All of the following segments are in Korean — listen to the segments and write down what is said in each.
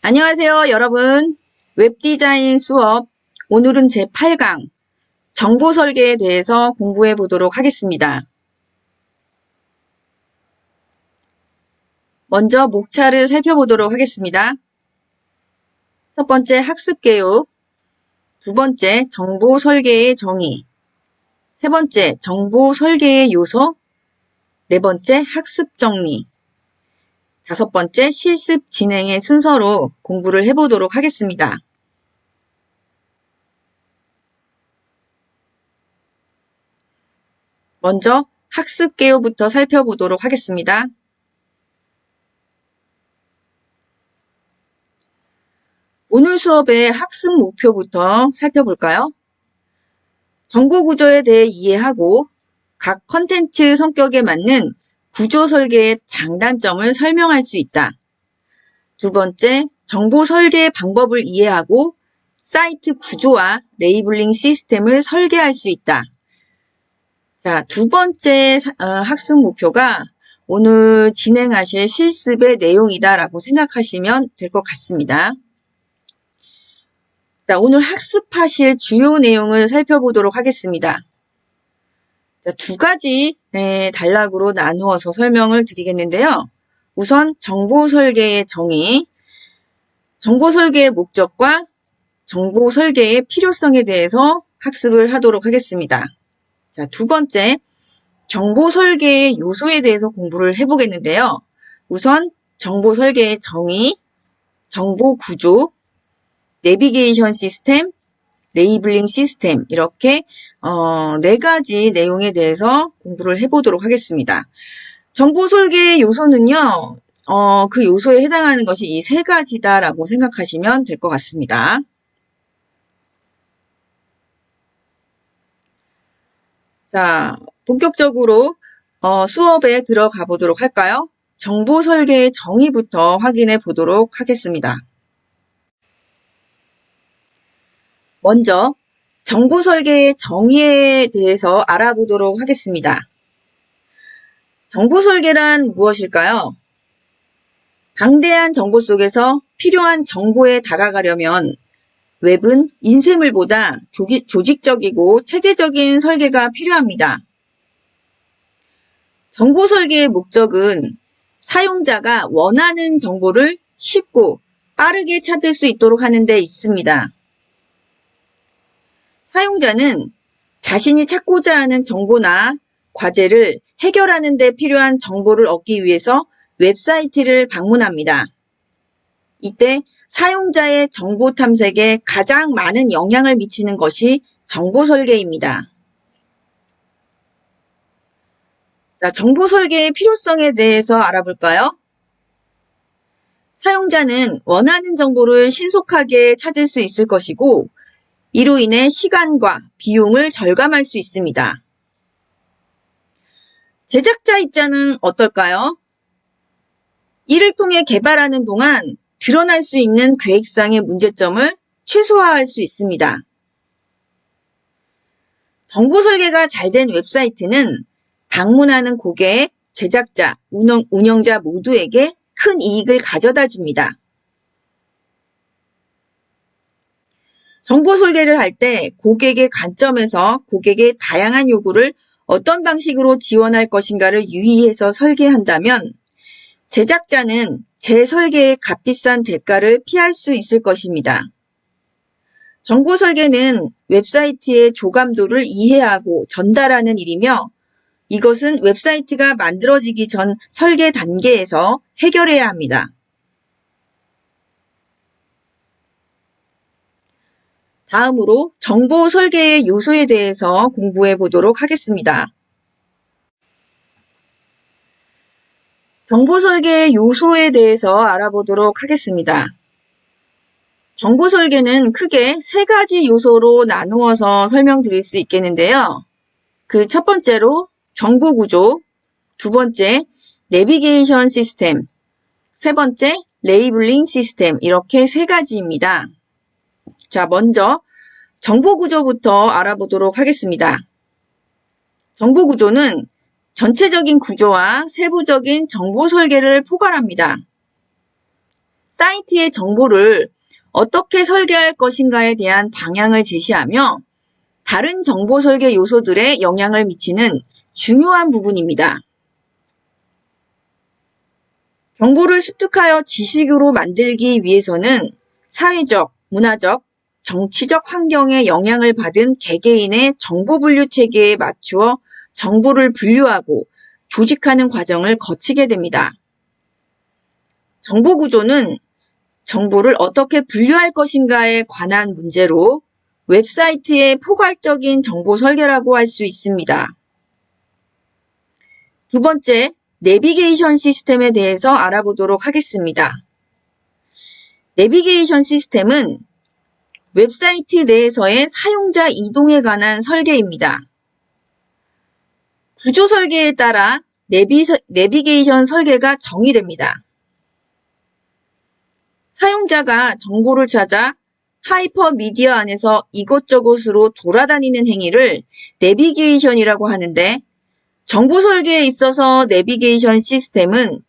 안녕하세요, 여러분. 웹디자인 수업, 오늘은 제8강 정보 설계에 대해서 공부해 보도록 하겠습니다. 먼저 목차를 살펴보도록 하겠습니다. 첫 번째, 학습 교육. 두 번째, 정보 설계의 정의. 세 번째, 정보 설계의 요소. 네 번째, 학습 정리. 다섯 번째, 실습 진행의 순서로 공부를 해보도록 하겠습니다. 먼저 학습 개요부터 살펴보도록 하겠습니다. 오늘 수업의 학습 목표부터 살펴볼까요? 정보 구조에 대해 이해하고 각 컨텐츠 성격에 맞는 구조 설계의 장단점을 설명할 수 있다. 두 번째, 정보 설계 방법을 이해하고 사이트 구조와 레이블링 시스템을 설계할 수 있다. 자, 두 번째 학습 목표가 오늘 진행하실 실습의 내용이다라고 생각하시면 될 것 같습니다. 자, 오늘 학습하실 주요 내용을 살펴보도록 하겠습니다. 자, 두 가지 단락으로 나누어서 설명을 드리겠는데요. 우선 정보 설계의 정의, 정보 설계의 목적과 정보 설계의 필요성에 대해서 학습을 하도록 하겠습니다. 자, 두 번째, 정보 설계의 요소에 대해서 공부를 해보겠는데요. 우선 정보 설계의 정의, 정보 구조, 내비게이션 시스템, 레이블링 시스템 이렇게 네 가지 내용에 대해서 공부를 해보도록 하겠습니다. 정보 설계의 요소는요. 그 요소에 해당하는 것이 이 세 가지다라고 생각하시면 될 것 같습니다. 자, 본격적으로 수업에 들어가 보도록 할까요? 정보 설계의 정의부터 확인해 보도록 하겠습니다. 먼저 정보 설계의 정의에 대해서 알아보도록 하겠습니다. 정보 설계란 무엇일까요? 방대한 정보 속에서 필요한 정보에 다가가려면 웹은 인쇄물보다 조직적이고 체계적인 설계가 필요합니다. 정보 설계의 목적은 사용자가 원하는 정보를 쉽고 빠르게 찾을 수 있도록 하는 데 있습니다. 사용자는 자신이 찾고자 하는 정보나 과제를 해결하는 데 필요한 정보를 얻기 위해서 웹사이트를 방문합니다. 이때 사용자의 정보 탐색에 가장 많은 영향을 미치는 것이 정보 설계입니다. 자, 정보 설계의 필요성에 대해서 알아볼까요? 사용자는 원하는 정보를 신속하게 찾을 수 있을 것이고 이로 인해 시간과 비용을 절감할 수 있습니다. 제작자 입장은 어떨까요? 이를 통해 개발하는 동안 드러날 수 있는 계획상의 문제점을 최소화할 수 있습니다. 정보 설계가 잘 된 웹사이트는 방문하는 고객, 제작자, 운영자 모두에게 큰 이익을 가져다 줍니다. 정보 설계를 할 때 고객의 관점에서 고객의 다양한 요구를 어떤 방식으로 지원할 것인가를 유의해서 설계한다면 제작자는 재설계의 값비싼 대가를 피할 수 있을 것입니다. 정보 설계는 웹사이트의 조감도를 이해하고 전달하는 일이며 이것은 웹사이트가 만들어지기 전 설계 단계에서 해결해야 합니다. 다음으로 정보 설계의 요소에 대해서 공부해 보도록 하겠습니다. 정보 설계의 요소에 대해서 알아보도록 하겠습니다. 정보 설계는 크게 세 가지 요소로 나누어서 설명드릴 수 있겠는데요. 그 첫 번째로 정보 구조, 두 번째 내비게이션 시스템, 세 번째 레이블링 시스템 이렇게 세 가지입니다. 자, 먼저 정보 구조부터 알아보도록 하겠습니다. 정보 구조는 전체적인 구조와 세부적인 정보 설계를 포괄합니다. 사이트의 정보를 어떻게 설계할 것인가에 대한 방향을 제시하며 다른 정보 설계 요소들에 영향을 미치는 중요한 부분입니다. 정보를 습득하여 지식으로 만들기 위해서는 사회적, 문화적, 정치적 환경에 영향을 받은 개개인의 정보 분류 체계에 맞추어 정보를 분류하고 조직하는 과정을 거치게 됩니다. 정보 구조는 정보를 어떻게 분류할 것인가에 관한 문제로 웹사이트의 포괄적인 정보 설계라고 할 수 있습니다. 두 번째, 내비게이션 시스템에 대해서 알아보도록 하겠습니다. 내비게이션 시스템은 웹사이트 내에서의 사용자 이동에 관한 설계입니다. 구조 설계에 따라 내비게이션 설계가 정의됩니다. 사용자가 정보를 찾아 하이퍼미디어 안에서 이곳저곳으로 돌아다니는 행위를 내비게이션이라고 하는데, 정보 설계에 있어서 내비게이션 시스템은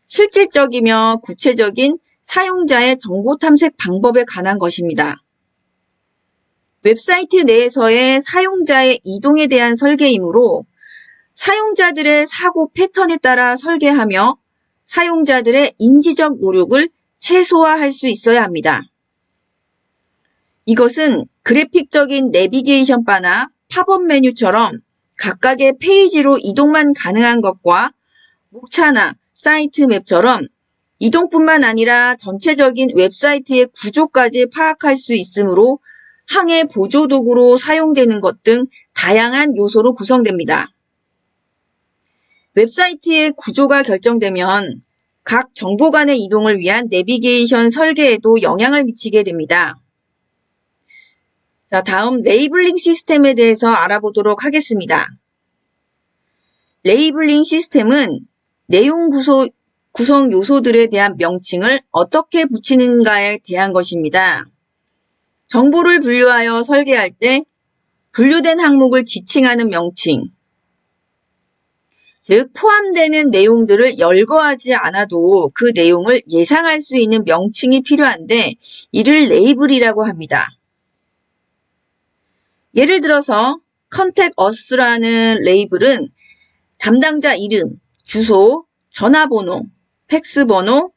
실질적이며 구체적인 사용자의 정보 탐색 방법에 관한 것입니다. 웹사이트 내에서의 사용자의 이동에 대한 설계이므로 사용자들의 사고 패턴에 따라 설계하며 사용자들의 인지적 노력을 최소화할 수 있어야 합니다. 이것은 그래픽적인 내비게이션 바나 팝업 메뉴처럼 각각의 페이지로 이동만 가능한 것과 목차나 사이트 맵처럼 이동뿐만 아니라 전체적인 웹사이트의 구조까지 파악할 수 있으므로 항해 보조 도구로 사용되는 것 등 다양한 요소로 구성됩니다. 웹사이트의 구조가 결정되면 각 정보 간의 이동을 위한 내비게이션 설계에도 영향을 미치게 됩니다. 자, 다음 레이블링 시스템에 대해서 알아보도록 하겠습니다. 레이블링 시스템은 내용 구성 요소들에 대한 명칭을 어떻게 붙이는가에 대한 것입니다. 정보를 분류하여 설계할 때 분류된 항목을 지칭하는 명칭, 즉 포함되는 내용들을 열거하지 않아도 그 내용을 예상할 수 있는 명칭이 필요한데 이를 레이블이라고 합니다. 예를 들어서 contact us라는 레이블은 담당자 이름, 주소, 전화번호, 팩스번호,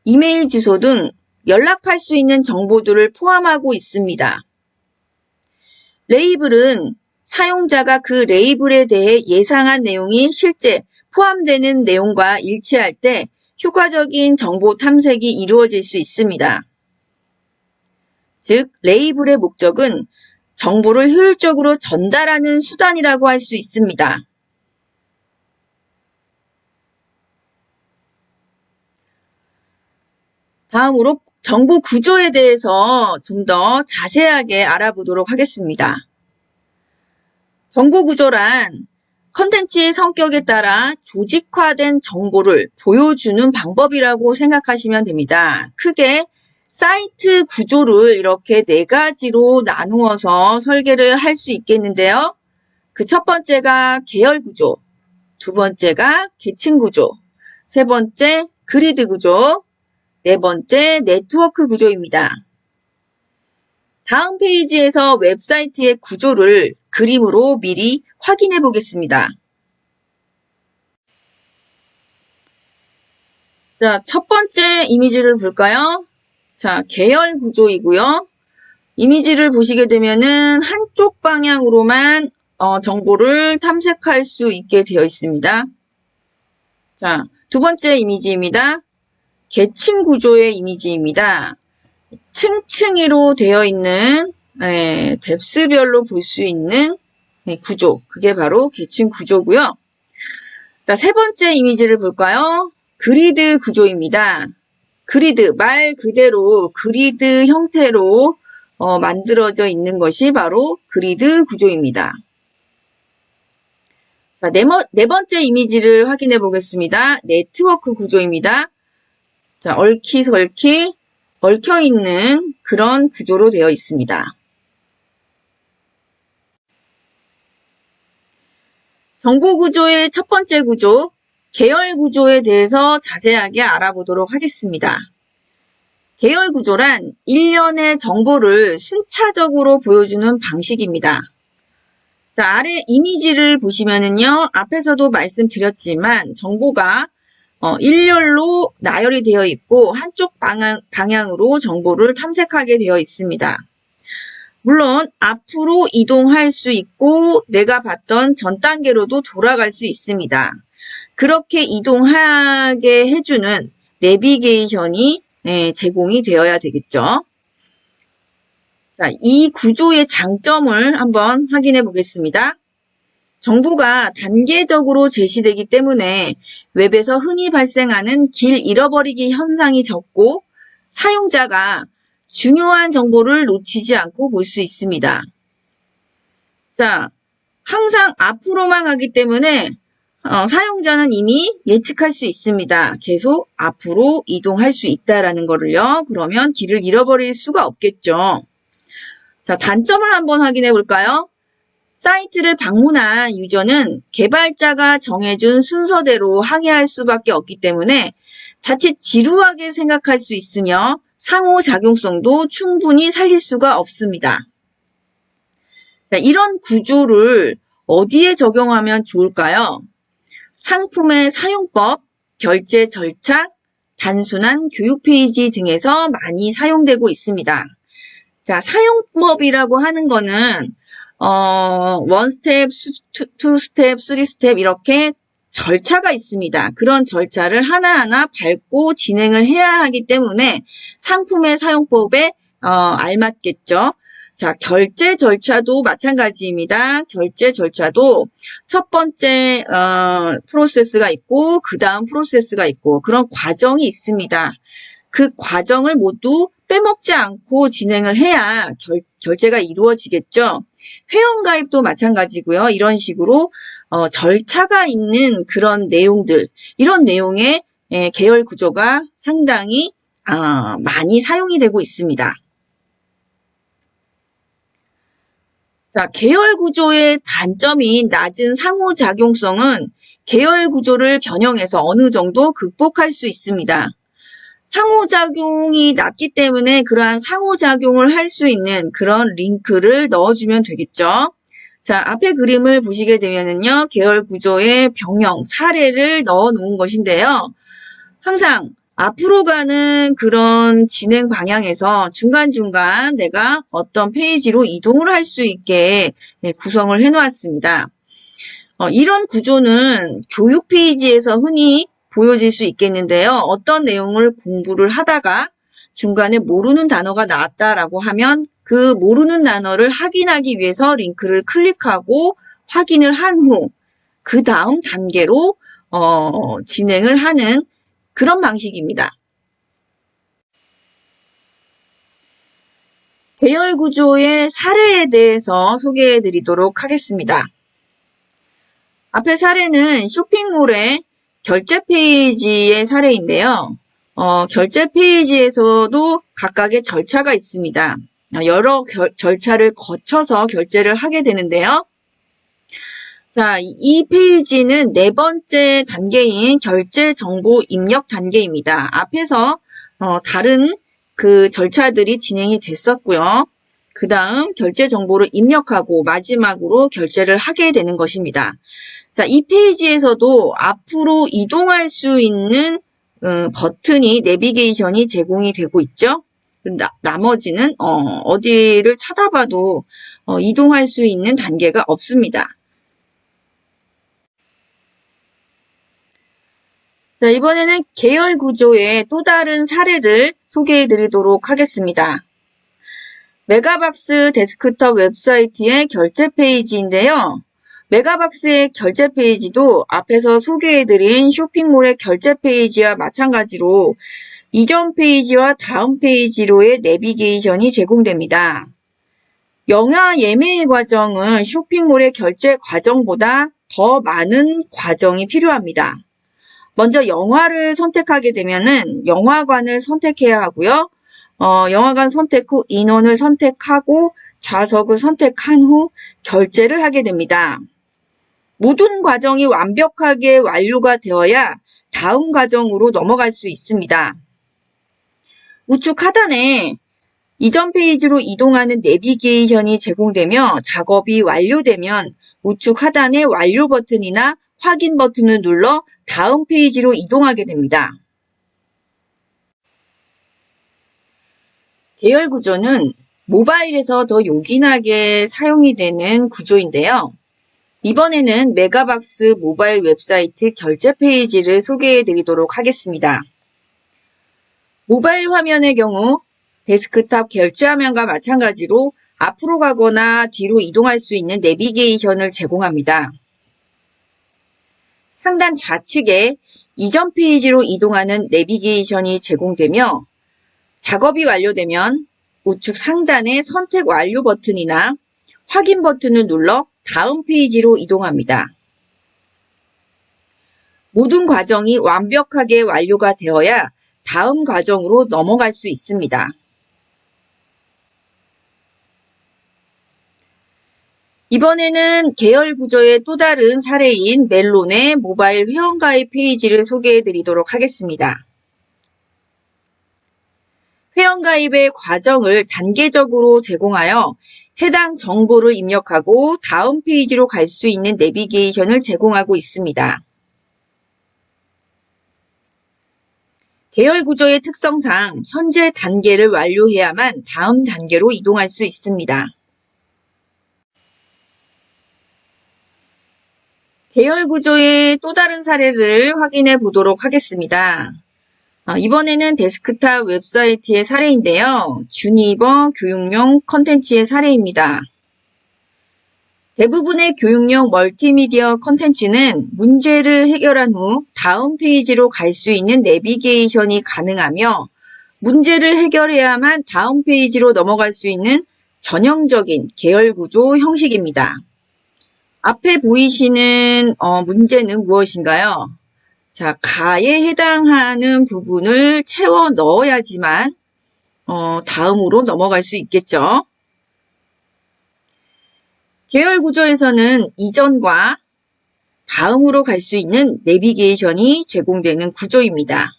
이메일 주소 등 연락할 수 있는 정보들을 포함하고 있습니다. 레이블은 사용자가 그 레이블에 대해 예상한 내용이 실제 포함되는 내용과 일치할 때 효과적인 정보 탐색이 이루어질 수 있습니다. 즉, 레이블의 목적은 정보를 효율적으로 전달하는 수단이라고 할 수 있습니다. 다음으로 정보 구조에 대해서 좀 더 자세하게 알아보도록 하겠습니다. 정보 구조란 컨텐츠의 성격에 따라 조직화된 정보를 보여주는 방법이라고 생각하시면 됩니다. 크게 사이트 구조를 이렇게 4가지로 나누어서 설계를 할 수 있겠는데요. 그 첫 번째가 계열 구조, 두 번째가 계층 구조, 세 번째 그리드 구조, 네 번째 네트워크 구조입니다. 다음 페이지에서 웹사이트의 구조를 그림으로 미리 확인해 보겠습니다. 자, 첫 번째 이미지를 볼까요? 자, 계열 구조이고요. 이미지를 보시게 되면은 한쪽 방향으로만 정보를 탐색할 수 있게 되어 있습니다. 자, 두 번째 이미지입니다. 계층 구조의 이미지입니다. 층층이로 되어 있는 뎁스별로 볼 수 있는 구조, 그게 바로 계층 구조고요. 자, 세 번째 이미지를 볼까요? 그리드 구조입니다. 그리드, 말 그대로 그리드 형태로 만들어져 있는 것이 바로 그리드 구조입니다. 자, 네 번째 이미지를 확인해 보겠습니다. 네트워크 구조입니다. 자, 얽히설키, 얽혀있는 그런 구조로 되어 있습니다. 정보 구조의 첫 번째 구조, 계열 구조에 대해서 자세하게 알아보도록 하겠습니다. 계열 구조란 일련의 정보를 순차적으로 보여주는 방식입니다. 자, 아래 이미지를 보시면은요, 앞에서도 말씀드렸지만 정보가 일렬로 나열이 되어 있고 한쪽 방향으로 정보를 탐색하게 되어 있습니다. 물론 앞으로 이동할 수 있고 내가 봤던 전 단계로도 돌아갈 수 있습니다. 그렇게 이동하게 해주는 내비게이션이 제공이 되어야 되겠죠. 자, 이 구조의 장점을 한번 확인해 보겠습니다. 정보가 단계적으로 제시되기 때문에 웹에서 흔히 발생하는 길 잃어버리기 현상이 적고 사용자가 중요한 정보를 놓치지 않고 볼 수 있습니다. 자, 항상 앞으로만 가기 때문에 사용자는 이미 예측할 수 있습니다. 계속 앞으로 이동할 수 있다라는 거를요. 그러면 길을 잃어버릴 수가 없겠죠. 자, 단점을 한번 확인해 볼까요? 사이트를 방문한 유저는 개발자가 정해준 순서대로 항해할 수밖에 없기 때문에 자칫 지루하게 생각할 수 있으며 상호작용성도 충분히 살릴 수가 없습니다. 자, 이런 구조를 어디에 적용하면 좋을까요? 상품의 사용법, 결제 절차, 단순한 교육 페이지 등에서 많이 사용되고 있습니다. 자, 사용법이라고 하는 거는 원 스텝, 투 스텝, 쓰리 스텝 이렇게 절차가 있습니다. 그런 절차를 하나하나 밟고 진행을 해야 하기 때문에 상품의 사용법에 알맞겠죠. 자, 결제 절차도 마찬가지입니다. 결제 절차도 첫 번째 프로세스가 있고 그 다음 프로세스가 있고 그런 과정이 있습니다. 그 과정을 모두 빼먹지 않고 진행을 해야 결제가 이루어지겠죠. 회원가입도 마찬가지고요. 이런 식으로 절차가 있는 그런 내용들, 이런 내용의 계열 구조가 상당히 많이 사용이 되고 있습니다. 자, 계열 구조의 단점인 낮은 상호작용성은 계열 구조를 변형해서 어느 정도 극복할 수 있습니다. 상호작용이 낮기 때문에 그러한 상호작용을 할 수 있는 그런 링크를 넣어주면 되겠죠. 자, 앞에 그림을 보시게 되면은요, 계열 구조의 병영, 사례를 넣어 놓은 것인데요. 항상 앞으로 가는 그런 진행 방향에서 중간중간 내가 어떤 페이지로 이동을 할 수 있게 구성을 해 놓았습니다. 이런 구조는 교육 페이지에서 흔히 보여질 수 있겠는데요. 어떤 내용을 공부를 하다가 중간에 모르는 단어가 나왔다라고 하면 그 모르는 단어를 확인하기 위해서 링크를 클릭하고 확인을 한 후 그 다음 단계로 진행을 하는 그런 방식입니다. 계열 구조의 사례에 대해서 소개해 드리도록 하겠습니다. 앞에 사례는 쇼핑몰의 결제 페이지의 사례인데요. 결제 페이지에서도 각각의 절차가 있습니다. 여러 절차를 거쳐서 결제를 하게 되는데요. 자, 이 페이지는 네 번째 단계인 결제 정보 입력 단계입니다. 앞에서 다른 그 절차들이 진행이 됐었고요. 그 다음 결제 정보를 입력하고 마지막으로 결제를 하게 되는 것입니다. 자, 이 페이지에서도 앞으로 이동할 수 있는 버튼이 내비게이션이 제공이 되고 있죠. 나머지는 어디를 찾아봐도 이동할 수 있는 단계가 없습니다. 자, 이번에는 계열 구조의 또 다른 사례를 소개해 드리도록 하겠습니다. 메가박스 데스크톱 웹사이트의 결제 페이지인데요. 메가박스의 결제 페이지도 앞에서 소개해드린 쇼핑몰의 결제 페이지와 마찬가지로 이전 페이지와 다음 페이지로의 내비게이션이 제공됩니다. 영화 예매 과정은 쇼핑몰의 결제 과정보다 더 많은 과정이 필요합니다. 먼저 영화를 선택하게 되면은 영화관을 선택해야 하고요. 영화관 선택 후 인원을 선택하고 좌석을 선택한 후 결제를 하게 됩니다. 모든 과정이 완벽하게 완료가 되어야 다음 과정으로 넘어갈 수 있습니다. 우측 하단에 이전 페이지로 이동하는 내비게이션이 제공되며 작업이 완료되면 우측 하단의 완료 버튼이나 확인 버튼을 눌러 다음 페이지로 이동하게 됩니다. 계열 구조는 모바일에서 더 요긴하게 사용이 되는 구조인데요. 이번에는 메가박스 모바일 웹사이트 결제 페이지를 소개해 드리도록 하겠습니다. 모바일 화면의 경우 데스크탑 결제 화면과 마찬가지로 앞으로 가거나 뒤로 이동할 수 있는 내비게이션을 제공합니다. 상단 좌측에 이전 페이지로 이동하는 내비게이션이 제공되며 작업이 완료되면 우측 상단의 선택 완료 버튼이나 확인 버튼을 눌러 다음 페이지로 이동합니다. 모든 과정이 완벽하게 완료가 되어야 다음 과정으로 넘어갈 수 있습니다. 이번에는 계열 구조의 또 다른 사례인 멜론의 모바일 회원가입 페이지를 소개해 드리도록 하겠습니다. 회원가입의 과정을 단계적으로 제공하여 해당 정보를 입력하고 다음 페이지로 갈 수 있는 내비게이션을 제공하고 있습니다. 계열 구조의 특성상 현재 단계를 완료해야만 다음 단계로 이동할 수 있습니다. 계열 구조의 또 다른 사례를 확인해 보도록 하겠습니다. 이번에는 데스크탑 웹사이트의 사례인데요. 주니버 교육용 컨텐츠의 사례입니다. 대부분의 교육용 멀티미디어 컨텐츠는 문제를 해결한 후 다음 페이지로 갈 수 있는 내비게이션이 가능하며 문제를 해결해야만 다음 페이지로 넘어갈 수 있는 전형적인 계열 구조 형식입니다. 앞에 보이시는 문제는 무엇인가요? 자, 가에 해당하는 부분을 채워 넣어야지만 다음으로 넘어갈 수 있겠죠. 계열 구조에서는 이전과 다음으로 갈 수 있는 내비게이션이 제공되는 구조입니다.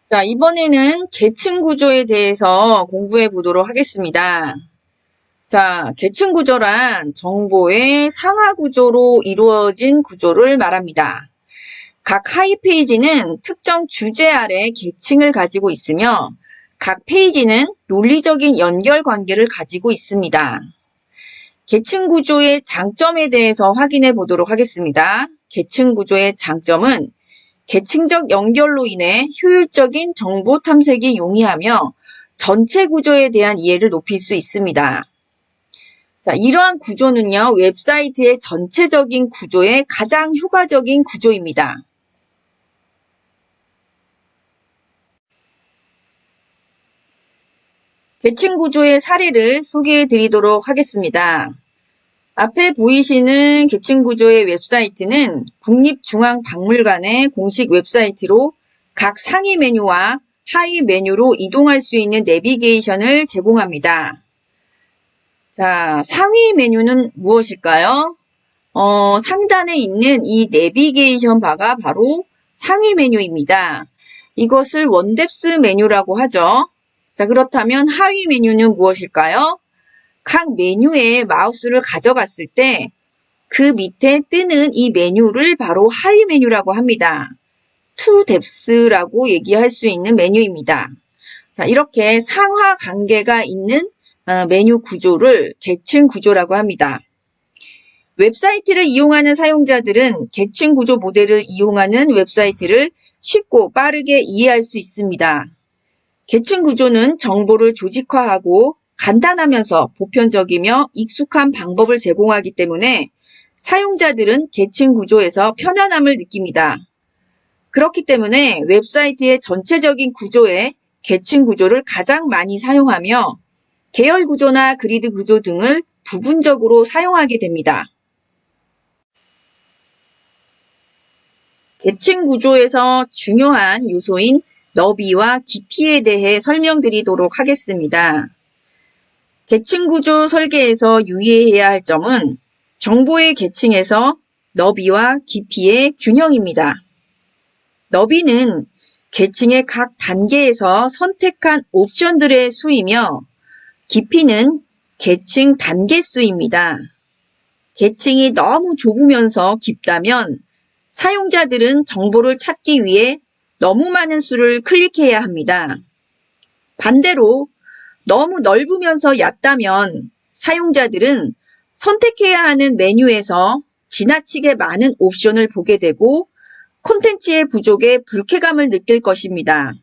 자, 이번에는 계층 구조에 대해서 공부해 보도록 하겠습니다. 자, 계층 구조란 정보의 상하 구조로 이루어진 구조를 말합니다. 각 하위 페이지는 특정 주제 아래 계층을 가지고 있으며 각 페이지는 논리적인 연결 관계를 가지고 있습니다. 계층 구조의 장점에 대해서 확인해 보도록 하겠습니다. 계층 구조의 장점은 계층적 연결로 인해 효율적인 정보 탐색이 용이하며 전체 구조에 대한 이해를 높일 수 있습니다. 자, 이러한 구조는요, 웹사이트의 전체적인 구조의 가장 효과적인 구조입니다. 계층 구조의 사례를 소개해 드리도록 하겠습니다. 앞에 보이시는 계층 구조의 웹사이트는 국립중앙박물관의 공식 웹사이트로 각 상위 메뉴와 하위 메뉴로 이동할 수 있는 내비게이션을 제공합니다. 자, 상위 메뉴는 무엇일까요? 상단에 있는 이 내비게이션 바가 바로 상위 메뉴입니다. 이것을 원뎁스 메뉴라고 하죠. 자, 그렇다면 하위 메뉴는 무엇일까요? 각 메뉴에 마우스를 가져갔을 때 그 밑에 뜨는 이 메뉴를 바로 하위 메뉴라고 합니다. to depth라고 얘기할 수 있는 메뉴입니다. 자, 이렇게 상하 관계가 있는 메뉴 구조를 계층 구조라고 합니다. 웹사이트를 이용하는 사용자들은 계층 구조 모델을 이용하는 웹사이트를 쉽고 빠르게 이해할 수 있습니다. 계층 구조는 정보를 조직화하고 간단하면서 보편적이며 익숙한 방법을 제공하기 때문에 사용자들은 계층 구조에서 편안함을 느낍니다. 그렇기 때문에 웹사이트의 전체적인 구조에 계층 구조를 가장 많이 사용하며 계열 구조나 그리드 구조 등을 부분적으로 사용하게 됩니다. 계층 구조에서 중요한 요소인 너비와 깊이에 대해 설명드리도록 하겠습니다. 계층 구조 설계에서 유의해야 할 점은 정보의 계층에서 너비와 깊이의 균형입니다. 너비는 계층의 각 단계에서 선택한 옵션들의 수이며 깊이는 계층 단계 수입니다. 계층이 너무 좁으면서 깊다면 사용자들은 정보를 찾기 위해 너무 많은 수를 클릭해야 합니다. 반대로 너무 넓으면서 얕다면 사용자들은 선택해야 하는 메뉴에서 지나치게 많은 옵션을 보게 되고 콘텐츠의 부족에 불쾌감을 느낄 것입니다.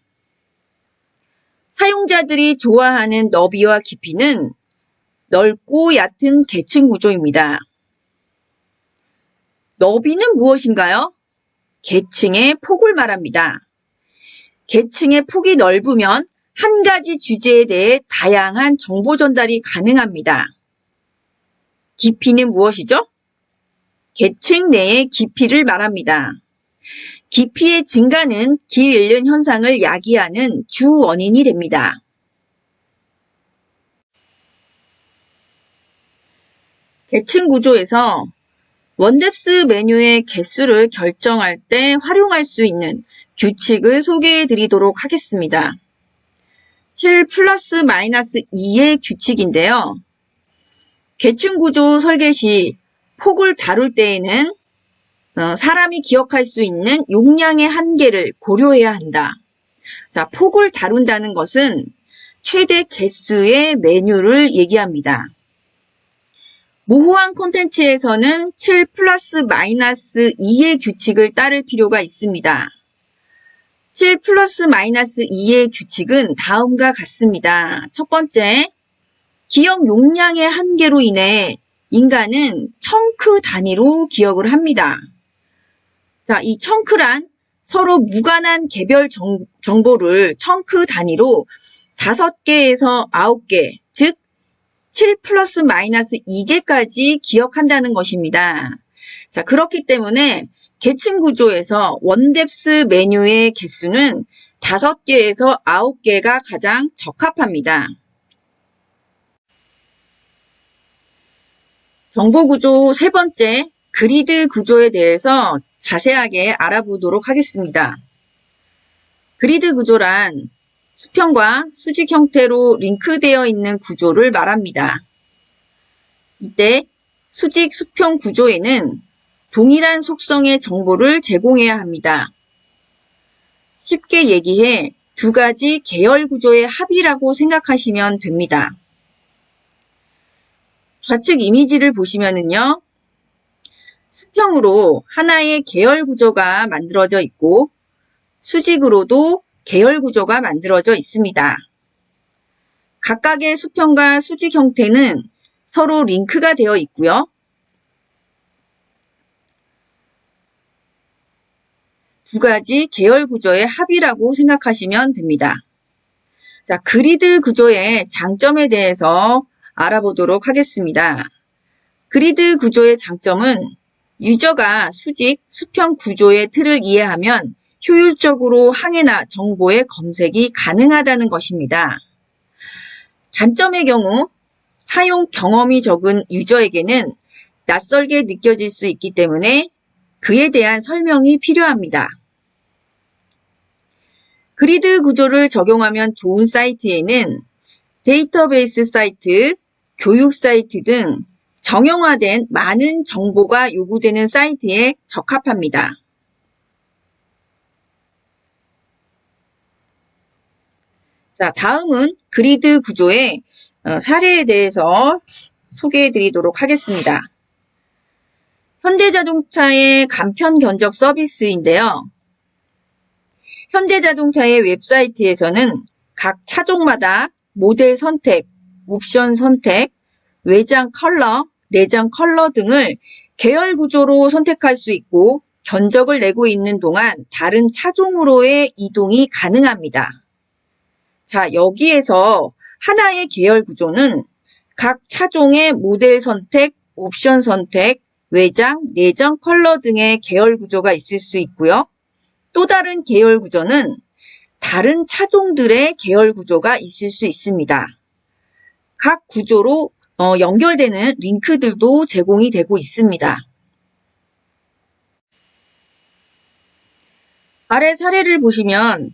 사용자들이 좋아하는 너비와 깊이는 넓고 얕은 계층 구조입니다. 너비는 무엇인가요? 계층의 폭을 말합니다. 계층의 폭이 넓으면 한 가지 주제에 대해 다양한 정보 전달이 가능합니다. 깊이는 무엇이죠? 계층 내의 깊이를 말합니다. 깊이의 증가는 길 잃는 현상을 야기하는 주 원인이 됩니다. 계층 구조에서 원뎁스 메뉴의 개수를 결정할 때 활용할 수 있는 규칙을 소개해 드리도록 하겠습니다. 7+-2의 규칙인데요. 계층 구조 설계 시 폭을 다룰 때에는 사람이 기억할 수 있는 용량의 한계를 고려해야 한다. 자, 폭을 다룬다는 것은 최대 개수의 메뉴를 얘기합니다. 모호한 콘텐츠에서는 7+-2의 규칙을 따를 필요가 있습니다. 7+-2의 규칙은 다음과 같습니다. 첫 번째, 기억 용량의 한계로 인해 인간은 청크 단위로 기억을 합니다. 자, 이 청크란 서로 무관한 개별 정보를 청크 단위로 5개에서 9개, 즉 7+-2개까지 기억한다는 것입니다. 자, 그렇기 때문에 계층 구조에서 원뎁스 메뉴의 개수는 5개에서 9개가 가장 적합합니다. 정보 구조 세 번째, 그리드 구조에 대해서 자세하게 알아보도록 하겠습니다. 그리드 구조란 수평과 수직 형태로 링크되어 있는 구조를 말합니다. 이때 수직 수평 구조에는 동일한 속성의 정보를 제공해야 합니다. 쉽게 얘기해 두 가지 계열 구조의 합이라고 생각하시면 됩니다. 좌측 이미지를 보시면은요, 수평으로 하나의 계열 구조가 만들어져 있고 수직으로도 계열 구조가 만들어져 있습니다. 각각의 수평과 수직 형태는 서로 링크가 되어 있고요. 두 가지 계열 구조의 합이라고 생각하시면 됩니다. 자, 그리드 구조의 장점에 대해서 알아보도록 하겠습니다. 그리드 구조의 장점은 유저가 수직, 수평 구조의 틀을 이해하면 효율적으로 항해나 정보의 검색이 가능하다는 것입니다. 단점의 경우 사용 경험이 적은 유저에게는 낯설게 느껴질 수 있기 때문에 그에 대한 설명이 필요합니다. 그리드 구조를 적용하면 좋은 사이트에는 데이터베이스 사이트, 교육 사이트 등 정형화된 많은 정보가 요구되는 사이트에 적합합니다. 자, 다음은 그리드 구조의 사례에 대해서 소개해 드리도록 하겠습니다. 현대자동차의 간편 견적 서비스인데요. 현대자동차의 웹사이트에서는 각 차종마다 모델 선택, 옵션 선택, 외장 컬러, 내장 컬러 등을 계열 구조로 선택할 수 있고 견적을 내고 있는 동안 다른 차종으로의 이동이 가능합니다. 자, 여기에서 하나의 계열 구조는 각 차종의 모델 선택, 옵션 선택, 외장, 내장 컬러 등의 계열 구조가 있을 수 있고요. 또 다른 계열 구조는 다른 차종들의 계열 구조가 있을 수 있습니다. 각 구조로 연결되는 링크들도 제공이 되고 있습니다. 아래 사례를 보시면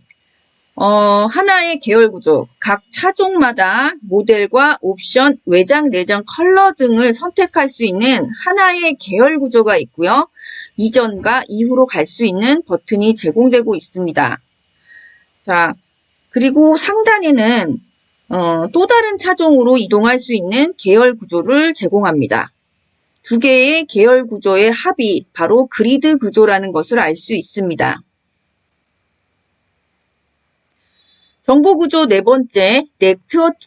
하나의 계열 구조, 각 차종마다 모델과 옵션, 외장, 내장, 컬러 등을 선택할 수 있는 하나의 계열 구조가 있고요. 이전과 이후로 갈 수 있는 버튼이 제공되고 있습니다. 자, 그리고 상단에는 또 다른 차종으로 이동할 수 있는 계열 구조를 제공합니다. 두 개의 계열 구조의 합이 바로 그리드 구조라는 것을 알 수 있습니다. 정보 구조 네 번째,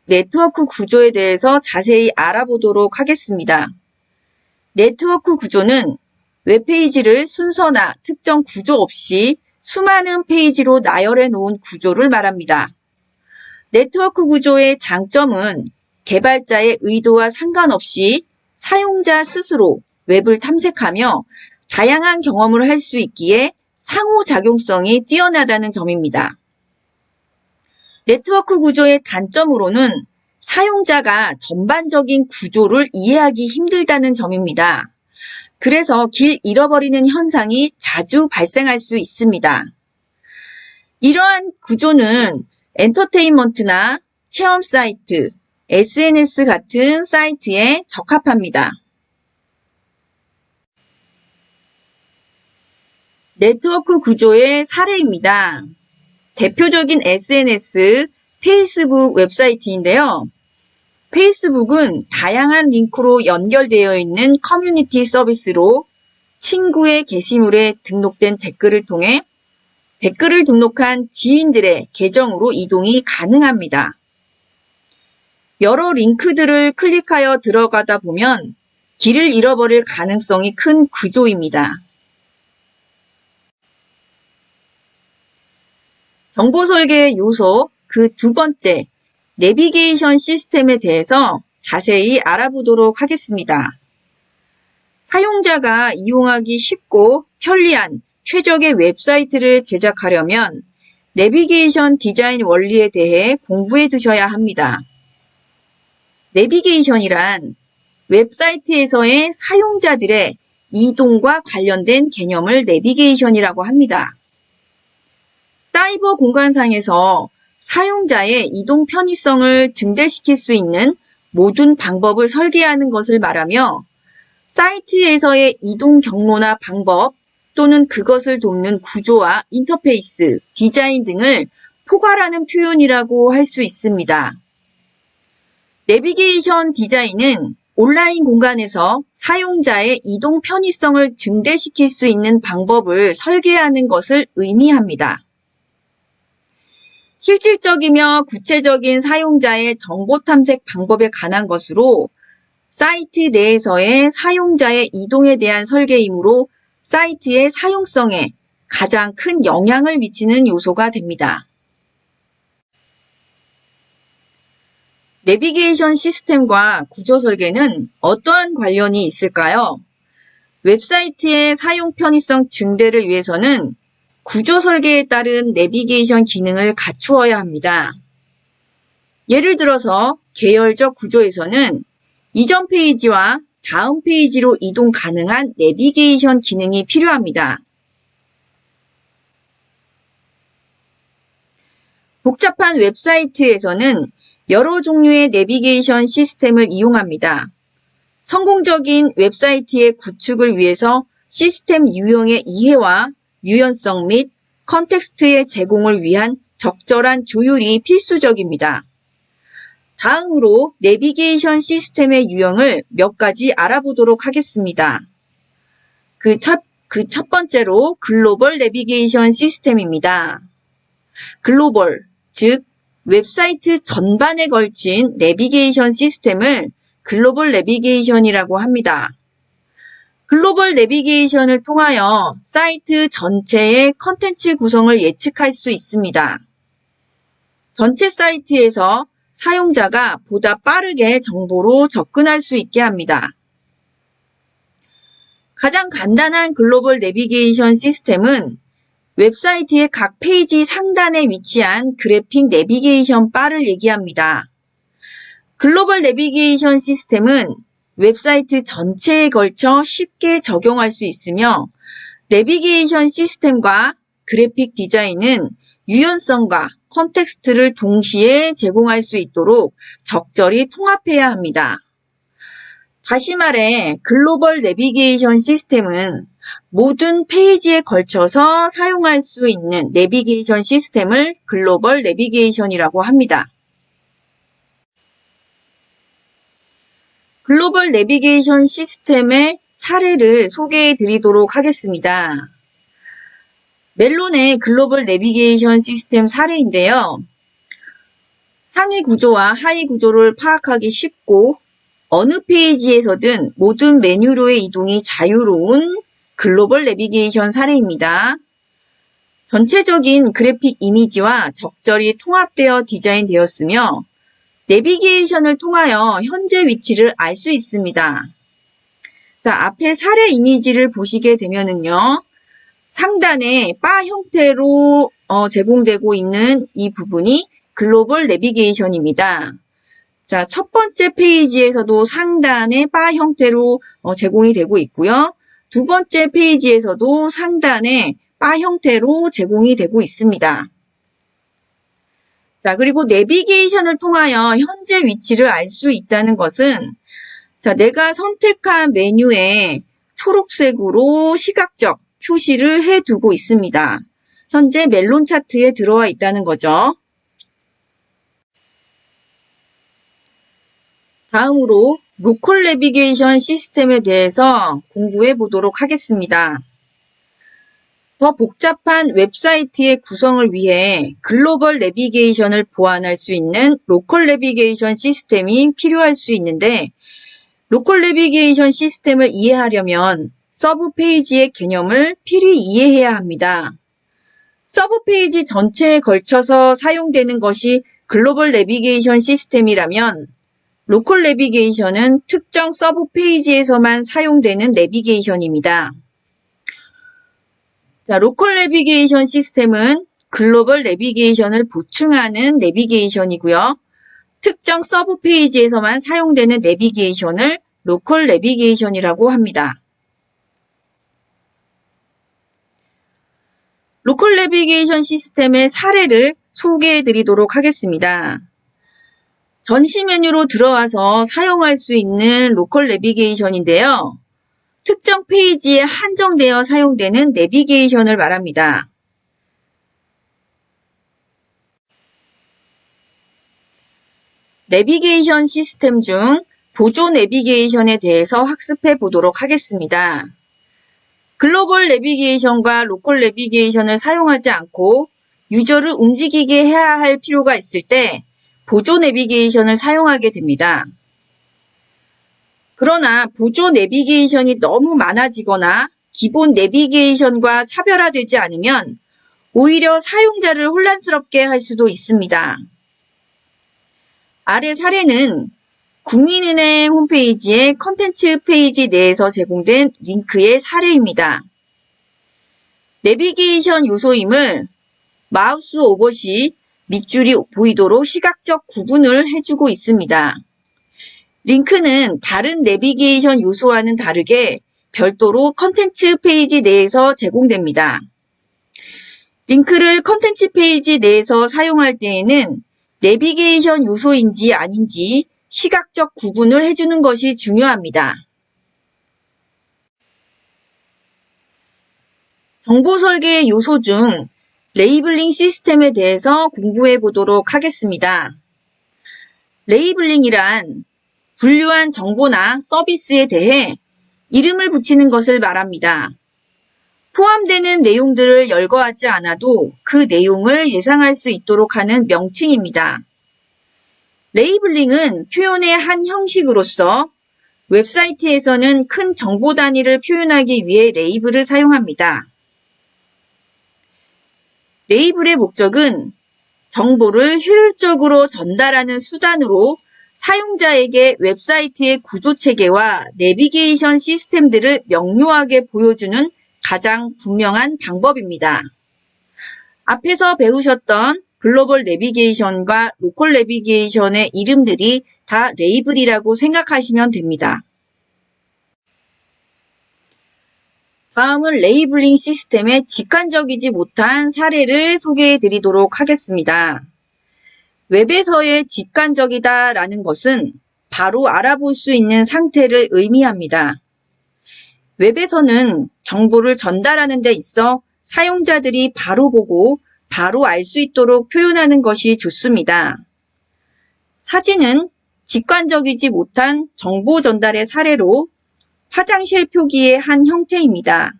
네트워크 구조에 대해서 자세히 알아보도록 하겠습니다. 네트워크 구조는 웹페이지를 순서나 특정 구조 없이 수많은 페이지로 나열해 놓은 구조를 말합니다. 네트워크 구조의 장점은 개발자의 의도와 상관없이 사용자 스스로 웹을 탐색하며 다양한 경험을 할 수 있기에 상호작용성이 뛰어나다는 점입니다. 네트워크 구조의 단점으로는 사용자가 전반적인 구조를 이해하기 힘들다는 점입니다. 그래서 길 잃어버리는 현상이 자주 발생할 수 있습니다. 이러한 구조는 엔터테인먼트나 체험 사이트, SNS 같은 사이트에 적합합니다. 네트워크 구조의 사례입니다. 대표적인 SNS, 페이스북 웹사이트인데요. 페이스북은 다양한 링크로 연결되어 있는 커뮤니티 서비스로 친구의 게시물에 등록된 댓글을 통해 댓글을 등록한 지인들의 계정으로 이동이 가능합니다. 여러 링크들을 클릭하여 들어가다 보면 길을 잃어버릴 가능성이 큰 구조입니다. 정보 설계의 요소 그 두 번째, 내비게이션 시스템에 대해서 자세히 알아보도록 하겠습니다. 사용자가 이용하기 쉽고 편리한 최적의 웹사이트를 제작하려면 내비게이션 디자인 원리에 대해 공부해 두셔야 합니다. 내비게이션이란 웹사이트에서의 사용자들의 이동과 관련된 개념을 내비게이션이라고 합니다. 사이버 공간상에서 사용자의 이동 편의성을 증대시킬 수 있는 모든 방법을 설계하는 것을 말하며 사이트에서의 이동 경로나 방법 또는 그것을 돕는 구조와 인터페이스, 디자인 등을 포괄하는 표현이라고 할 수 있습니다. 내비게이션 디자인은 온라인 공간에서 사용자의 이동 편의성을 증대시킬 수 있는 방법을 설계하는 것을 의미합니다. 실질적이며 구체적인 사용자의 정보 탐색 방법에 관한 것으로 사이트 내에서의 사용자의 이동에 대한 설계이므로 사이트의 사용성에 가장 큰 영향을 미치는 요소가 됩니다. 내비게이션 시스템과 구조 설계는 어떠한 관련이 있을까요? 웹사이트의 사용 편의성 증대를 위해서는 구조 설계에 따른 내비게이션 기능을 갖추어야 합니다. 예를 들어서 계열적 구조에서는 이전 페이지와 다음 페이지로 이동 가능한 내비게이션 기능이 필요합니다. 복잡한 웹사이트에서는 여러 종류의 내비게이션 시스템을 이용합니다. 성공적인 웹사이트의 구축을 위해서 시스템 유형의 이해와 유연성 및 컨텍스트의 제공을 위한 적절한 조율이 필수적입니다. 다음으로 내비게이션 시스템의 유형을 몇 가지 알아보도록 하겠습니다. 그 첫 번째로 글로벌 내비게이션 시스템입니다. 글로벌, 즉 웹사이트 전반에 걸친 내비게이션 시스템을 글로벌 내비게이션이라고 합니다. 글로벌 내비게이션을 통하여 사이트 전체의 컨텐츠 구성을 예측할 수 있습니다. 전체 사이트에서 사용자가 보다 빠르게 정보로 접근할 수 있게 합니다. 가장 간단한 글로벌 내비게이션 시스템은 웹사이트의 각 페이지 상단에 위치한 그래픽 내비게이션 바를 얘기합니다. 글로벌 내비게이션 시스템은 웹사이트 전체에 걸쳐 쉽게 적용할 수 있으며 내비게이션 시스템과 그래픽 디자인은 유연성과 컨텍스트를 동시에 제공할 수 있도록 적절히 통합해야 합니다. 다시 말해 글로벌 내비게이션 시스템은 모든 페이지에 걸쳐서 사용할 수 있는 내비게이션 시스템을 글로벌 내비게이션이라고 합니다. 글로벌 내비게이션 시스템의 사례를 소개해 드리도록 하겠습니다. 멜론의 글로벌 내비게이션 시스템 사례인데요. 상위 구조와 하위 구조를 파악하기 쉽고 어느 페이지에서든 모든 메뉴로의 이동이 자유로운 글로벌 내비게이션 사례입니다. 전체적인 그래픽 이미지와 적절히 통합되어 디자인되었으며 내비게이션을 통하여 현재 위치를 알 수 있습니다. 자, 앞에 사례 이미지를 보시게 되면은요. 상단에 바 형태로 제공되고 있는 이 부분이 글로벌 내비게이션입니다. 자, 첫 번째 페이지에서도 상단에 바 형태로 제공이 되고 있고요. 두 번째 페이지에서도 상단에 바 형태로 제공이 되고 있습니다. 자, 그리고 내비게이션을 통하여 현재 위치를 알 수 있다는 것은 자, 내가 선택한 메뉴에 초록색으로 시각적 표시를 해두고 있습니다. 현재 멜론 차트에 들어와 있다는 거죠. 다음으로 로컬 내비게이션 시스템에 대해서 공부해 보도록 하겠습니다. 더 복잡한 웹사이트의 구성을 위해 글로벌 내비게이션을 보완할 수 있는 로컬 내비게이션 시스템이 필요할 수 있는데 로컬 내비게이션 시스템을 이해하려면 서브 페이지의 개념을 필히 이해해야 합니다. 서브 페이지 전체에 걸쳐서 사용되는 것이 글로벌 내비게이션 시스템이라면 로컬 내비게이션은 특정 서브 페이지에서만 사용되는 내비게이션입니다. 자, 로컬 내비게이션 시스템은 글로벌 내비게이션을 보충하는 내비게이션이고요. 특정 서브 페이지에서만 사용되는 내비게이션을 로컬 내비게이션이라고 합니다. 로컬 내비게이션 시스템의 사례를 소개해 드리도록 하겠습니다. 전시 메뉴로 들어와서 사용할 수 있는 로컬 내비게이션인데요. 특정 페이지에 한정되어 사용되는 내비게이션을 말합니다. 내비게이션 시스템 중 보조 내비게이션에 대해서 학습해 보도록 하겠습니다. 글로벌 내비게이션과 로컬 내비게이션을 사용하지 않고 유저를 움직이게 해야 할 필요가 있을 때 보조 내비게이션을 사용하게 됩니다. 그러나 보조 내비게이션이 너무 많아지거나 기본 내비게이션과 차별화되지 않으면 오히려 사용자를 혼란스럽게 할 수도 있습니다. 아래 사례는 국민은행 홈페이지의 컨텐츠 페이지 내에서 제공된 링크의 사례입니다. 내비게이션 요소임을 마우스 오버 시 밑줄이 보이도록 시각적 구분을 해주고 있습니다. 링크는 다른 내비게이션 요소와는 다르게 별도로 컨텐츠 페이지 내에서 제공됩니다. 링크를 컨텐츠 페이지 내에서 사용할 때에는 내비게이션 요소인지 아닌지 시각적 구분을 해주는 것이 중요합니다. 정보 설계의 요소 중 레이블링 시스템에 대해서 공부해 보도록 하겠습니다. 레이블링이란 분류한 정보나 서비스에 대해 이름을 붙이는 것을 말합니다. 포함되는 내용들을 열거하지 않아도 그 내용을 예상할 수 있도록 하는 명칭입니다. 레이블링은 표현의 한 형식으로서 웹사이트에서는 큰 정보 단위를 표현하기 위해 레이블을 사용합니다. 레이블의 목적은 정보를 효율적으로 전달하는 수단으로 사용자에게 웹사이트의 구조체계와 내비게이션 시스템들을 명료하게 보여주는 가장 분명한 방법입니다. 앞에서 배우셨던 글로벌 내비게이션과 로컬 내비게이션의 이름들이 다 레이블이라고 생각하시면 됩니다. 다음은 레이블링 시스템의 직관적이지 못한 사례를 소개해 드리도록 하겠습니다. 웹에서의 직관적이다라는 것은 바로 알아볼 수 있는 상태를 의미합니다. 웹에서는 정보를 전달하는 데 있어 사용자들이 바로 보고 바로 알 수 있도록 표현하는 것이 좋습니다. 사진은 직관적이지 못한 정보 전달의 사례로 화장실 표기의 한 형태입니다.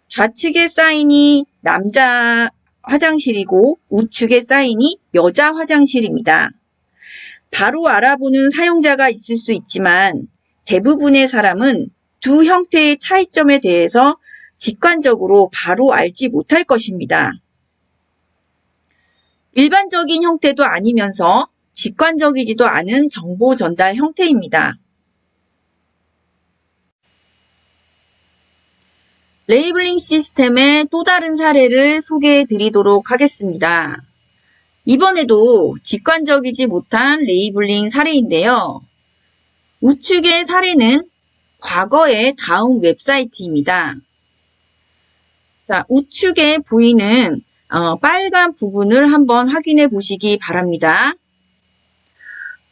좌측의 사인이 남자 화장실이고 우측의 사인이 여자 화장실입니다. 바로 알아보는 사용자가 있을 수 있지만 대부분의 사람은 두 형태의 차이점에 대해서 직관적으로 바로 알지 못할 것입니다. 일반적인 형태도 아니면서 직관적이지도 않은 정보 전달 형태입니다. 레이블링 시스템의 또 다른 사례를 소개해 드리도록 하겠습니다. 이번에도 직관적이지 못한 레이블링 사례인데요. 우측의 사례는 과거의 다음 웹사이트입니다. 자, 우측에 보이는 빨간 부분을 한번 확인해 보시기 바랍니다.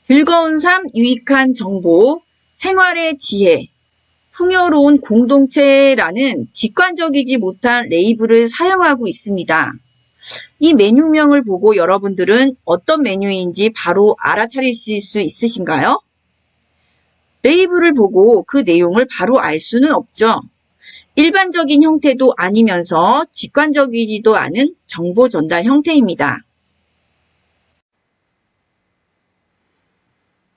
즐거운 삶, 유익한 정보, 생활의 지혜, 풍요로운 공동체라는 직관적이지 못한 레이블을 사용하고 있습니다. 이 메뉴명을 보고 여러분들은 어떤 메뉴인지 바로 알아차리실 수 있으신가요? 레이블을 보고 그 내용을 바로 알 수는 없죠. 일반적인 형태도 아니면서 직관적이지도 않은 정보 전달 형태입니다.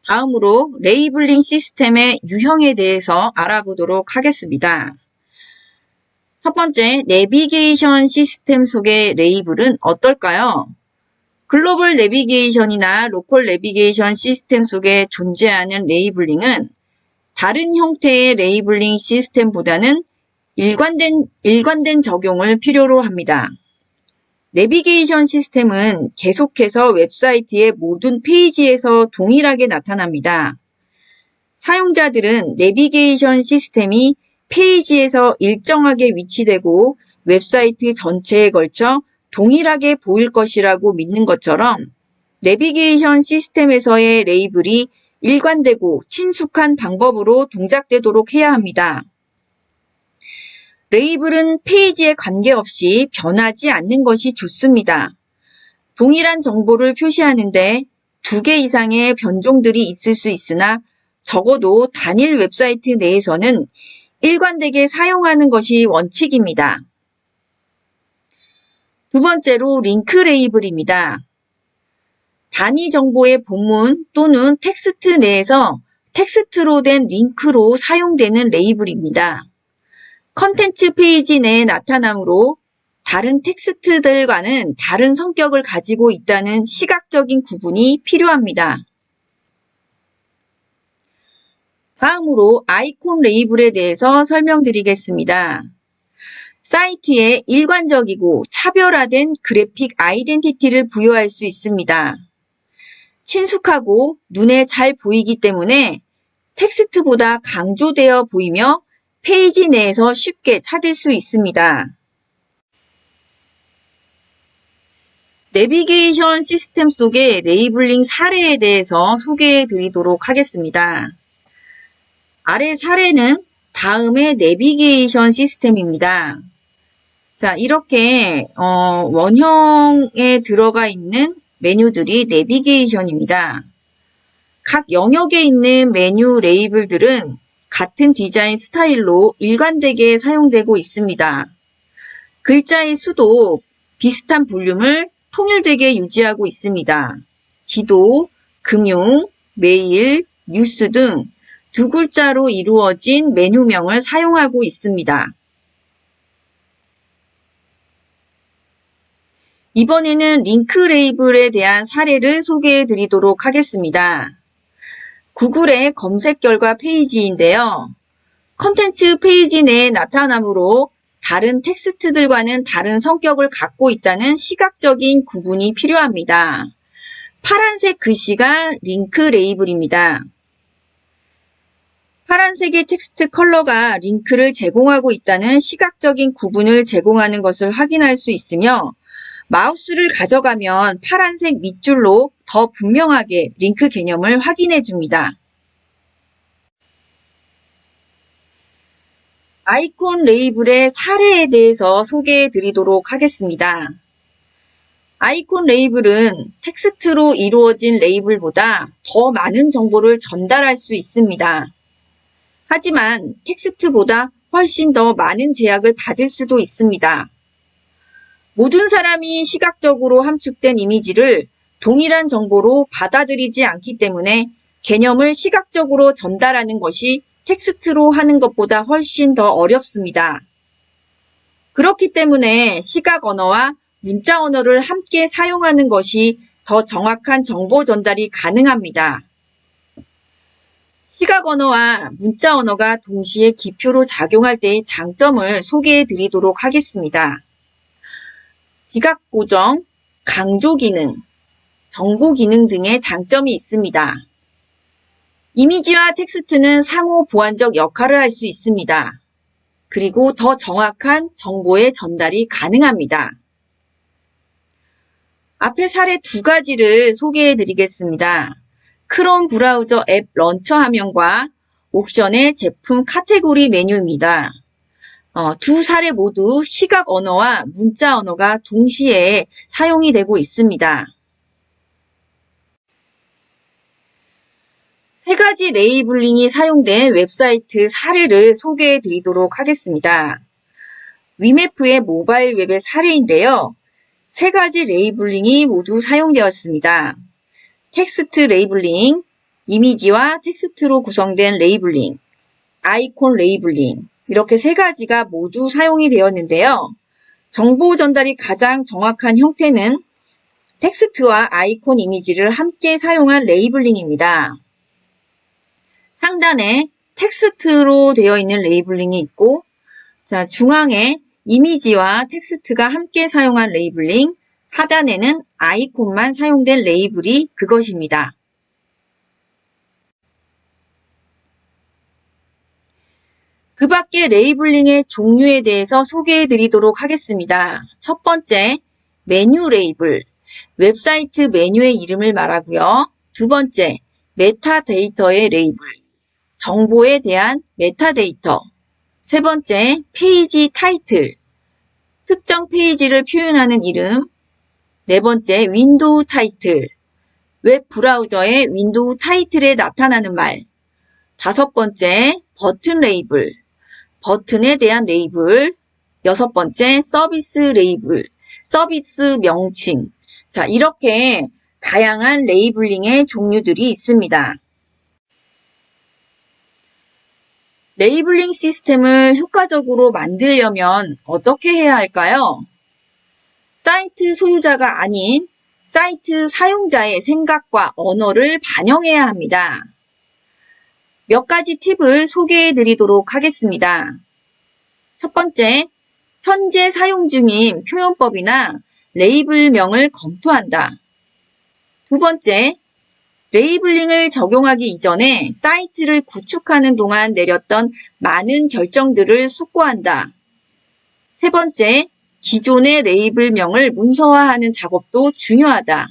다음으로 레이블링 시스템의 유형에 대해서 알아보도록 하겠습니다. 첫 번째, 내비게이션 시스템 속의 레이블은 어떨까요? 글로벌 내비게이션이나 로컬 내비게이션 시스템 속에 존재하는 레이블링은 다른 형태의 레이블링 시스템보다는 일관된 적용을 필요로 합니다. 내비게이션 시스템은 계속해서 웹사이트의 모든 페이지에서 동일하게 나타납니다. 사용자들은 내비게이션 시스템이 페이지에서 일정하게 위치되고 웹사이트 전체에 걸쳐 동일하게 보일 것이라고 믿는 것처럼 내비게이션 시스템에서의 레이블이 일관되고 친숙한 방법으로 동작되도록 해야 합니다. 레이블은 페이지에 관계없이 변하지 않는 것이 좋습니다. 동일한 정보를 표시하는데 2개 이상의 변종들이 있을 수 있으나 적어도 단일 웹사이트 내에서는 일관되게 사용하는 것이 원칙입니다. 두 번째로 링크 레이블입니다. 단위 정보의 본문 또는 텍스트 내에서 텍스트로 된 링크로 사용되는 레이블입니다. 컨텐츠 페이지 내에 나타나므로 다른 텍스트들과는 다른 성격을 가지고 있다는 시각적인 구분이 필요합니다. 다음으로 아이콘 레이블에 대해서 설명드리겠습니다. 사이트에 일관적이고 차별화된 그래픽 아이덴티티를 부여할 수 있습니다. 친숙하고 눈에 잘 보이기 때문에 텍스트보다 강조되어 보이며 페이지 내에서 쉽게 찾을 수 있습니다. 내비게이션 시스템 속의 레이블링 사례에 대해서 소개해 드리도록 하겠습니다. 아래 사례는 다음의 내비게이션 시스템입니다. 자, 이렇게 원형에 들어가 있는 메뉴들이 내비게이션입니다. 각 영역에 있는 메뉴 레이블들은 같은 디자인 스타일로 일관되게 사용되고 있습니다. 글자의 수도 비슷한 볼륨을 통일되게 유지하고 있습니다. 지도, 금융, 메일, 뉴스 등 2글자로 이루어진 메뉴명을 사용하고 있습니다. 이번에는 링크 레이블에 대한 사례를 소개해 드리도록 하겠습니다. 구글의 검색 결과 페이지인데요. 컨텐츠 페이지 내에 나타나므로 다른 텍스트들과는 다른 성격을 갖고 있다는 시각적인 구분이 필요합니다. 파란색 글씨가 링크 레이블입니다. 파란색의 텍스트 컬러가 링크를 제공하고 있다는 시각적인 구분을 제공하는 것을 확인할 수 있으며 마우스를 가져가면 파란색 밑줄로 더 분명하게 링크 개념을 확인해 줍니다. 아이콘 레이블의 사례에 대해서 소개해 드리도록 하겠습니다. 아이콘 레이블은 텍스트로 이루어진 레이블보다 더 많은 정보를 전달할 수 있습니다. 하지만 텍스트보다 훨씬 더 많은 제약을 받을 수도 있습니다. 모든 사람이 시각적으로 함축된 이미지를 동일한 정보로 받아들이지 않기 때문에 개념을 시각적으로 전달하는 것이 텍스트로 하는 것보다 훨씬 더 어렵습니다. 그렇기 때문에 시각 언어와 문자 언어를 함께 사용하는 것이 더 정확한 정보 전달이 가능합니다. 시각 언어와 문자 언어가 동시에 기표로 작용할 때의 장점을 소개해 드리도록 하겠습니다. 지각 고정, 강조 기능, 정보 기능 등의 장점이 있습니다. 이미지와 텍스트는 상호 보완적 역할을 할 수 있습니다. 그리고 더 정확한 정보의 전달이 가능합니다. 앞에 사례 2가지를 소개해 드리겠습니다. 크롬 브라우저 앱 런처 화면과 옵션의 제품 카테고리 메뉴입니다. 두 사례 모두 시각 언어와 문자 언어가 동시에 사용이 되고 있습니다. 3가지 레이블링이 사용된 웹사이트 사례를 소개해 드리도록 하겠습니다. 위메프의 모바일 웹의 사례인데요. 3가지 레이블링이 모두 사용되었습니다. 텍스트 레이블링, 이미지와 텍스트로 구성된 레이블링, 아이콘 레이블링 이렇게 3가지가 모두 사용이 되었는데요. 정보 전달이 가장 정확한 형태는 텍스트와 아이콘 이미지를 함께 사용한 레이블링입니다. 상단에 텍스트로 되어 있는 레이블링이 있고 중앙에 이미지와 텍스트가 함께 사용한 레이블링, 하단에는 아이콘만 사용된 레이블이 그것입니다. 그 밖에 레이블링의 종류에 대해서 소개해 드리도록 하겠습니다. 첫 번째, 메뉴 레이블, 웹사이트 메뉴의 이름을 말하고요. 두 번째, 메타데이터의 레이블, 정보에 대한 메타데이터. 세 번째, 페이지 타이틀, 특정 페이지를 표현하는 이름. 네 번째, 윈도우 타이틀, 웹 브라우저의 윈도우 타이틀에 나타나는 말. 5번째, 버튼 레이블, 버튼에 대한 레이블. 6번째, 서비스 레이블, 서비스 명칭. 이렇게 다양한 레이블링의 종류들이 있습니다. 레이블링 시스템을 효과적으로 만들려면 어떻게 해야 할까요? 사이트 소유자가 아닌 사이트 사용자의 생각과 언어를 반영해야 합니다. 몇 가지 팁을 소개해 드리도록 하겠습니다. 첫 번째, 현재 사용 중인 표현법이나 레이블명을 검토한다. 두 번째, 레이블링을 적용하기 이전에 사이트를 구축하는 동안 내렸던 많은 결정들을 숙고한다. 세 번째, 기존의 레이블명을 문서화하는 작업도 중요하다.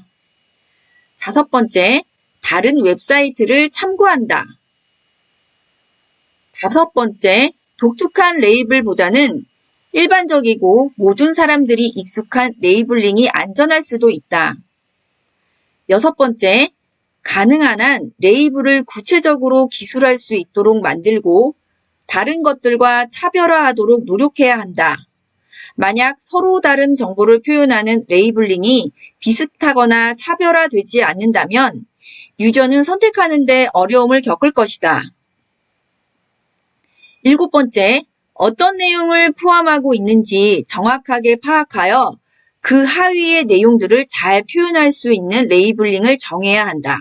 5번째, 다른 웹사이트를 참고한다. 5번째, 독특한 레이블보다는 일반적이고 모든 사람들이 익숙한 레이블링이 안전할 수도 있다. 6번째, 가능한 한 레이블을 구체적으로 기술할 수 있도록 만들고 다른 것들과 차별화하도록 노력해야 한다. 만약 서로 다른 정보를 표현하는 레이블링이 비슷하거나 차별화되지 않는다면 유저는 선택하는 데 어려움을 겪을 것이다. 7번째, 어떤 내용을 포함하고 있는지 정확하게 파악하여 그 하위의 내용들을 잘 표현할 수 있는 레이블링을 정해야 한다.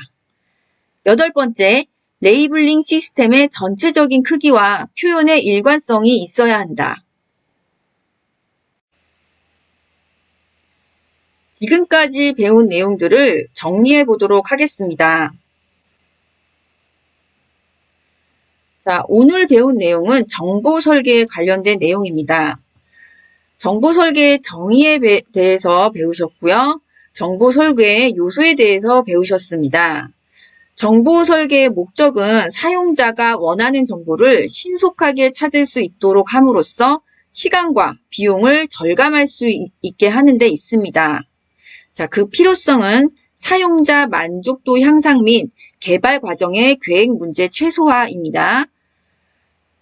8번째, 레이블링 시스템의 전체적인 크기와 표현의 일관성이 있어야 한다. 지금까지 배운 내용들을 정리해 보도록 하겠습니다. 자, 오늘 배운 내용은 정보 설계에 관련된 내용입니다. 정보 설계의 정의에 대해서 배우셨고요. 정보 설계의 요소에 대해서 배우셨습니다. 정보 설계의 목적은 사용자가 원하는 정보를 신속하게 찾을 수 있도록 함으로써 시간과 비용을 절감할 수 있게 하는 데 있습니다. 자, 그 필요성은 사용자 만족도 향상 및 개발 과정의 계획 문제 최소화입니다.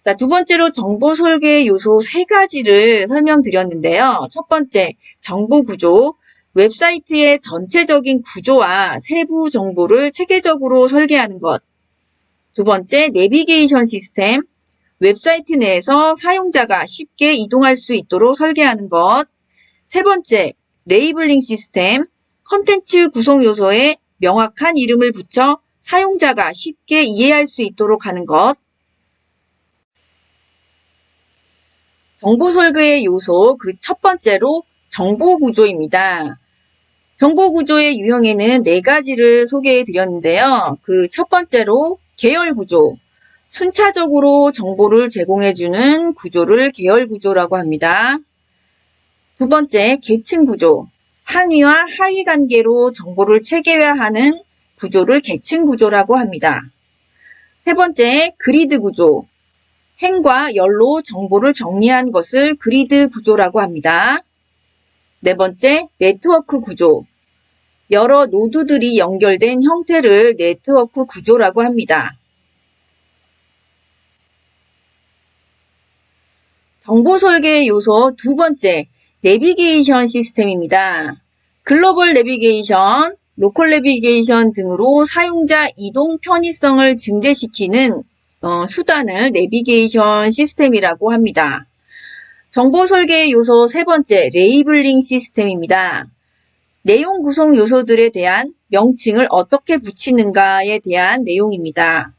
자, 두 번째로 정보 설계 요소 3가지를 설명드렸는데요. 첫 번째, 정보 구조. 웹사이트의 전체적인 구조와 세부 정보를 체계적으로 설계하는 것. 두 번째, 내비게이션 시스템. 웹사이트 내에서 사용자가 쉽게 이동할 수 있도록 설계하는 것. 세 번째, 레이블링 시스템. 컨텐츠 구성 요소에 명확한 이름을 붙여 사용자가 쉽게 이해할 수 있도록 하는 것. 정보 설계의 요소 그 첫 번째로 정보 구조입니다. 정보 구조의 유형에는 4가지를 소개해 드렸는데요. 그 첫 번째로 계열 구조. 순차적으로 정보를 제공해주는 구조를 계열 구조라고 합니다. 두 번째, 계층 구조. 상위와 하위 관계로 정보를 체계화하는 구조를 계층 구조라고 합니다. 세 번째, 그리드 구조. 행과 열로 정보를 정리한 것을 그리드 구조라고 합니다. 네 번째, 네트워크 구조. 여러 노드들이 연결된 형태를 네트워크 구조라고 합니다. 정보 설계 요소 두 번째, 내비게이션 시스템입니다. 글로벌 내비게이션, 로컬 내비게이션 등으로 사용자 이동 편의성을 증대시키는 수단을 내비게이션 시스템이라고 합니다. 정보 설계 요소 세 번째, 레이블링 시스템입니다. 내용 구성 요소들에 대한 명칭을 어떻게 붙이는가에 대한 내용입니다.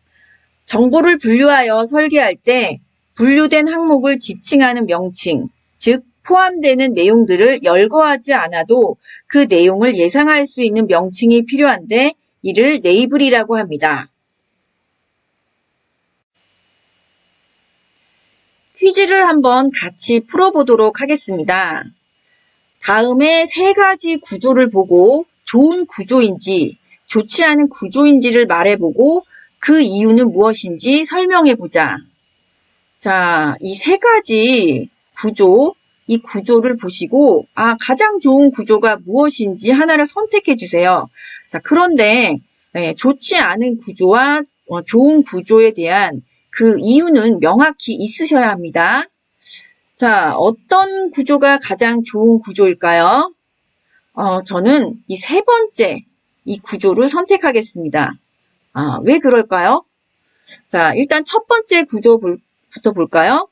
정보를 분류하여 설계할 때 분류된 항목을 지칭하는 명칭, 즉 포함되는 내용들을 열거하지 않아도 그 내용을 예상할 수 있는 명칭이 필요한데 이를 레이블이라고 합니다. 퀴즈를 한번 같이 풀어보도록 하겠습니다. 다음에 3가지 구조를 보고 좋은 구조인지 좋지 않은 구조인지를 말해보고 그 이유는 무엇인지 설명해보자. 자, 이 3가지 구조, 이 구조를 보시고 가장 좋은 구조가 무엇인지 하나를 선택해 주세요. 자, 그런데 좋지 않은 구조와 좋은 구조에 대한 그 이유는 명확히 있으셔야 합니다. 자, 어떤 구조가 가장 좋은 구조일까요? 저는 이 3번째 이 구조를 선택하겠습니다. 왜 그럴까요? 자, 일단 첫 번째 구조부터 볼까요?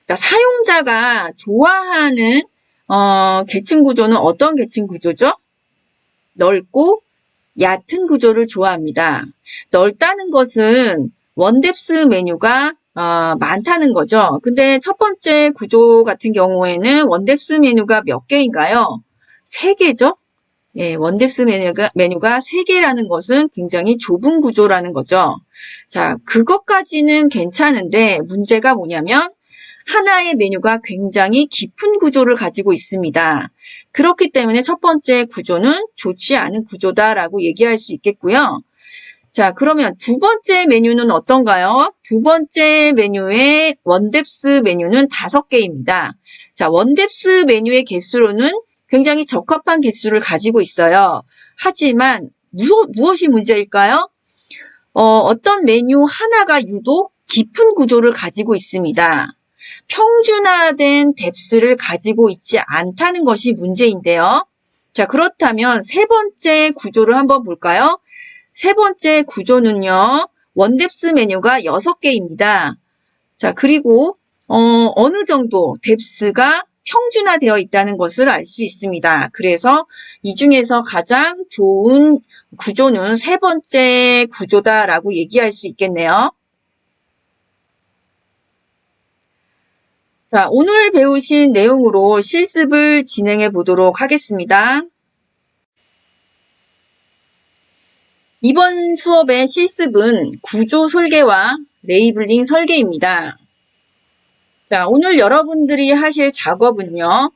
자, 사용자가 좋아하는 계층 구조는 어떤 계층 구조죠? 넓고 얕은 구조를 좋아합니다. 넓다는 것은 원뎁스 메뉴가 많다는 거죠. 근데 첫 번째 구조 같은 경우에는 원뎁스 메뉴가 몇 개인가요? 3개죠? 예, 원뎁스 메뉴가 3개라는 것은 굉장히 좁은 구조라는 거죠. 자, 그것까지는 괜찮은데 문제가 뭐냐면 하나의 메뉴가 굉장히 깊은 구조를 가지고 있습니다. 그렇기 때문에 첫 번째 구조는 좋지 않은 구조다라고 얘기할 수 있겠고요. 자, 그러면 두 번째 메뉴는 어떤가요? 두 번째 메뉴의 원뎁스 메뉴는 5개입니다. 자, 원뎁스 메뉴의 개수로는 굉장히 적합한 개수를 가지고 있어요. 하지만 무엇이 문제일까요? 어떤 메뉴 하나가 유독 깊은 구조를 가지고 있습니다. 평준화된 뎁스를 가지고 있지 않다는 것이 문제인데요. 자, 그렇다면 세 번째 구조를 한번 볼까요? 세 번째 구조는요, 원뎁스 메뉴가 6개입니다. 자, 그리고 어느 정도 뎁스가 평준화되어 있다는 것을 알 수 있습니다. 그래서 이 중에서 가장 좋은 구조는 세 번째 구조다라고 얘기할 수 있겠네요. 자, 오늘 배우신 내용으로 실습을 진행해 보도록 하겠습니다. 이번 수업의 실습은 구조 설계와 레이블링 설계입니다. 자, 오늘 여러분들이 하실 작업은요.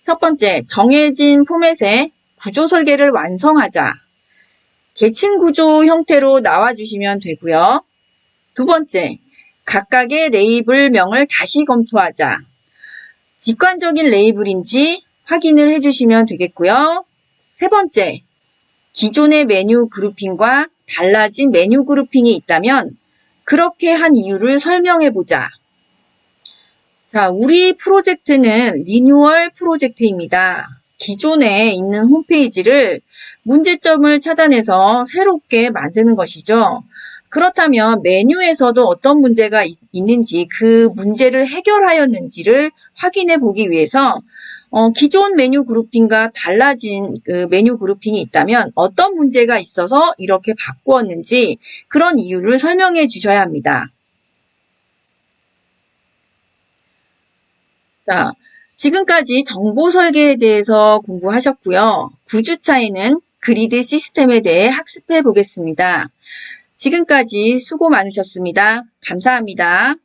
첫 번째, 정해진 포맷의 구조 설계를 완성하자. 계층 구조 형태로 나와주시면 되고요. 두 번째, 각각의 레이블명을 다시 검토하자. 직관적인 레이블인지 확인을 해주시면 되겠고요. 세 번째, 기존의 메뉴 그룹핑과 달라진 메뉴 그룹핑이 있다면 그렇게 한 이유를 설명해보자. 자, 우리 프로젝트는 리뉴얼 프로젝트입니다. 기존에 있는 홈페이지를 문제점을 차단해서 새롭게 만드는 것이죠. 그렇다면 메뉴에서도 어떤 문제가 있는지 그 문제를 해결하였는지를 확인해 보기 위해서 기존 메뉴 그룹핑과 달라진 그 메뉴 그룹핑이 있다면 어떤 문제가 있어서 이렇게 바꾸었는지 그런 이유를 설명해 주셔야 합니다. 자, 지금까지 정보 설계에 대해서 공부하셨고요. 9주차에는 그리드 시스템에 대해 학습해 보겠습니다. 지금까지 수고 많으셨습니다. 감사합니다.